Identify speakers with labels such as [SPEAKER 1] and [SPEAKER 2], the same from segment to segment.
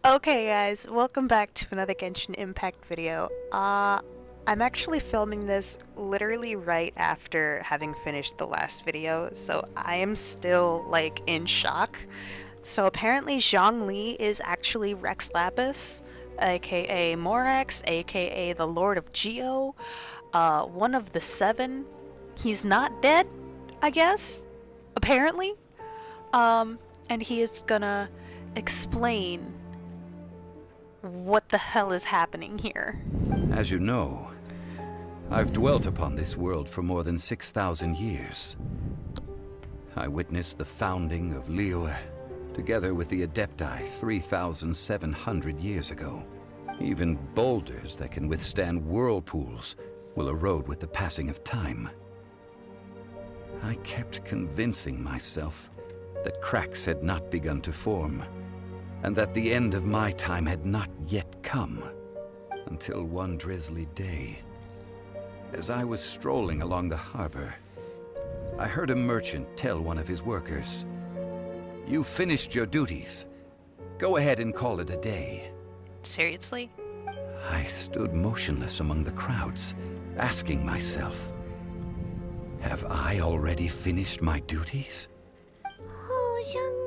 [SPEAKER 1] Okay guys, welcome back to another Genshin Impact video. I'm actually filming this literally right after having finished the last video, so I am still, like, in shock. So apparently Zhongli is actually Rex Lapis, aka Morax, aka the Lord of Geo, one of the seven. He's not dead, I guess, apparently. And he is gonna explain what the hell is happening here.
[SPEAKER 2] As you know, I've dwelt upon this world for more than 6,000 years. I witnessed the founding of Liyue, together with the Adepti 3,700 years ago. Even boulders that can withstand whirlpools will erode with the passing of time. I kept convincing myself that cracks had not begun to form, and that the end of my time had not yet come, until one drizzly day, as I was strolling along the harbor, I heard a merchant tell one of his workers, "You finished your duties. Go ahead and call it a day."
[SPEAKER 1] Seriously?
[SPEAKER 2] I stood motionless among the crowds, asking myself, have I already finished my duties?
[SPEAKER 3] Oh, Zhongli.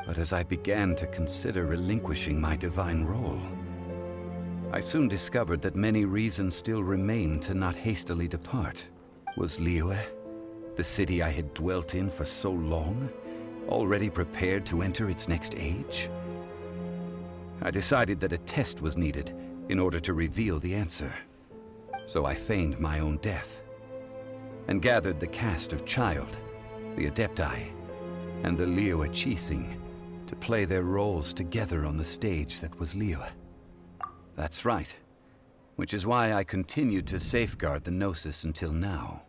[SPEAKER 2] But as I began to consider relinquishing my divine role, I soon discovered that many reasons still remained to not hastily depart. Was Liyue, the city I had dwelt in for so long, already prepared to enter its next age? I decided that a test was needed in order to reveal the answer. So I feigned my own death, and gathered the cast of Child, the Adepti, and the Liyue Qixing to play their roles together on the stage that was Liyue. That's right, which is why I continued to safeguard the Gnosis until now.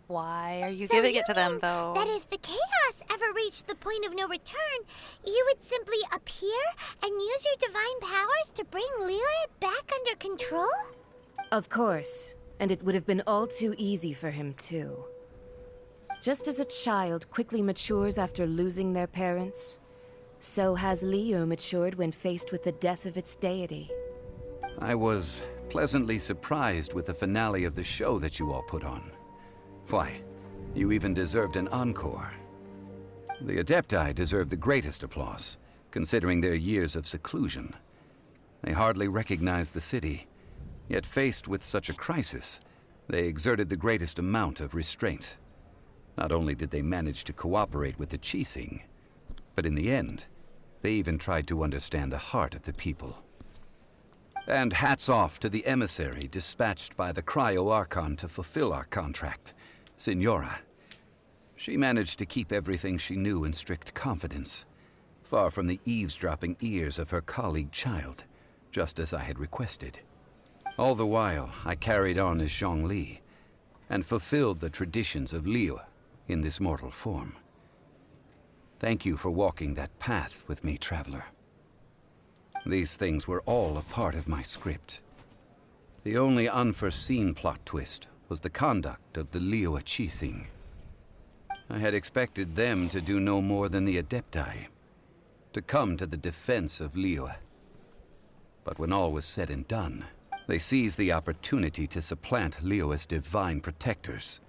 [SPEAKER 1] Why are you
[SPEAKER 3] So
[SPEAKER 1] giving
[SPEAKER 3] you
[SPEAKER 1] it to them,
[SPEAKER 3] mean
[SPEAKER 1] though?
[SPEAKER 3] that if the chaos ever reached the point of no return, you would simply appear and use your divine powers to bring Liyue back under control?
[SPEAKER 4] Of course, and it would have been all too easy for him, too. Just as a child quickly matures after losing their parents, so has Liyue matured when faced with the death of its deity.
[SPEAKER 2] I was pleasantly surprised with the finale of the show that you all put on. Why, you even deserved an encore. The Adepti deserve the greatest applause, considering their years of seclusion. They hardly recognized the city, yet faced with such a crisis, they exerted the greatest amount of restraint. Not only did they manage to cooperate with the Qixing, but in the end, they even tried to understand the heart of the people. And hats off to the emissary dispatched by the Cryo-Archon to fulfill our contract, Signora. She managed to keep everything she knew in strict confidence, far from the eavesdropping ears of her colleague Child, just as I had requested. All the while, I carried on as Zhongli, and fulfilled the traditions of Liyue in this mortal form. Thank you for walking that path with me, Traveler. These things were all a part of my script. The only unforeseen plot twist was the conduct of the Liyue Qixing. I had expected them to do no more than the Adepti, to come to the defense of Liyue. But when all was said and done, they seized the opportunity to supplant Liyue's divine protectors,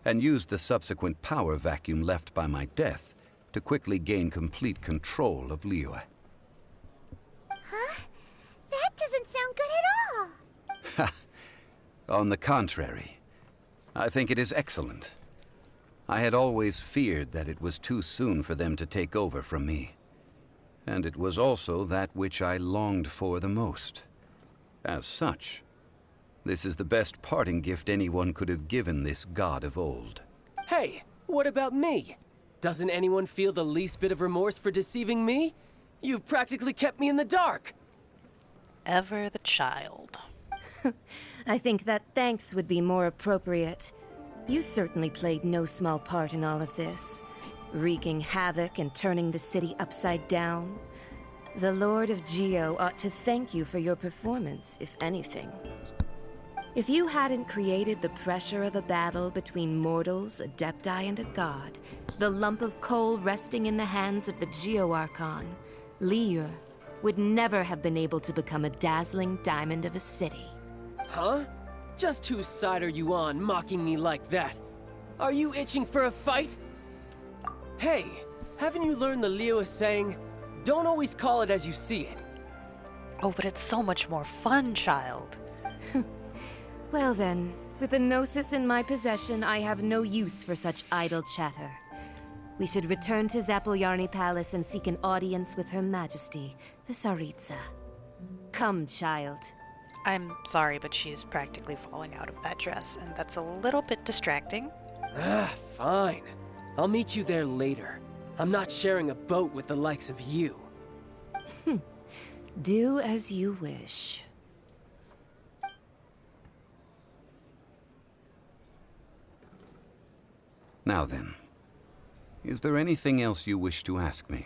[SPEAKER 2] and used the subsequent power vacuum left by my death to quickly gain complete control of Liyue.
[SPEAKER 3] Huh? That doesn't sound good at all.
[SPEAKER 2] On the contrary, I think it is excellent. I had always feared that it was too soon for them to take over from me. And it was also that which I longed for the most. As such, this is the best parting gift anyone could have given this god of old.
[SPEAKER 5] Hey, what about me? Doesn't anyone feel the least bit of remorse for deceiving me? You've practically kept me in the dark.
[SPEAKER 1] Ever the child.
[SPEAKER 4] I think that thanks would be more appropriate. You certainly played no small part in all of this, wreaking havoc and turning the city upside down. The Lord of Geo ought to thank you for your performance, if anything. If you hadn't created the pressure of a battle between mortals, Adepti, and a god, the lump of coal resting in the hands of the Geo-Archon, Liyue would never have been able to become a dazzling diamond of a city.
[SPEAKER 5] Huh? Just whose side are you on, mocking me like that? Are you itching for a fight? Hey, haven't you learned the Liyue saying, don't always call it as you see it?
[SPEAKER 1] Oh, but it's so much more fun, child.
[SPEAKER 4] Well then, with the Gnosis in my possession, I have no use for such idle chatter. We should return to Zapoljarny Palace and seek an audience with Her Majesty, the Tsaritsa. Come, child.
[SPEAKER 1] I'm sorry, but she's practically falling out of that dress, and that's a little bit distracting.
[SPEAKER 5] Fine. I'll meet you there later. I'm not sharing a boat with the likes of you.
[SPEAKER 4] Do as you wish.
[SPEAKER 2] Now then, is there anything else you wish to ask me?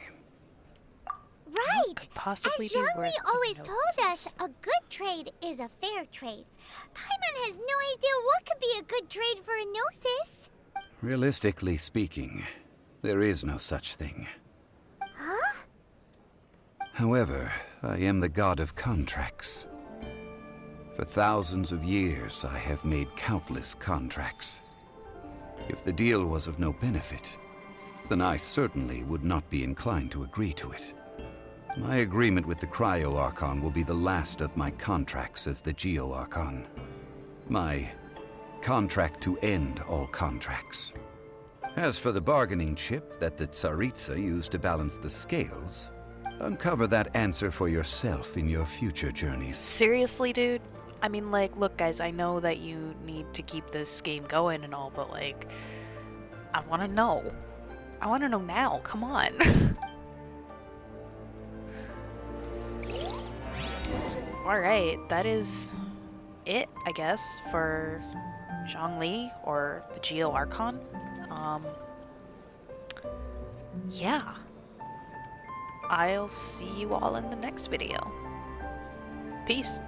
[SPEAKER 3] Right!
[SPEAKER 1] Possibly
[SPEAKER 3] As
[SPEAKER 1] be
[SPEAKER 3] Zhongli
[SPEAKER 1] worth
[SPEAKER 3] always
[SPEAKER 1] the
[SPEAKER 3] told us,
[SPEAKER 1] notices.
[SPEAKER 3] a good trade is a fair trade. Paimon has no idea what could be a good trade for a Gnosis.
[SPEAKER 2] Realistically speaking, there is no such thing.
[SPEAKER 3] Huh?
[SPEAKER 2] However, I am the god of contracts. For thousands of years, I have made countless contracts. If the deal was of no benefit, then I certainly would not be inclined to agree to it. My agreement with the Cryo-Archon will be the last of my contracts as the Geo-Archon. My contract to end all contracts. As for the bargaining chip that the Tsaritsa used to balance the scales, uncover that answer for yourself in your future journeys.
[SPEAKER 1] Seriously, dude? I mean, like, look, guys, I know that you need to keep this game going and all, but, like, I want to know. I want to know now. Come on. Alright, that is it, I guess, for Zhongli, or the Geo-Archon. Yeah. I'll see you all in the next video. Peace.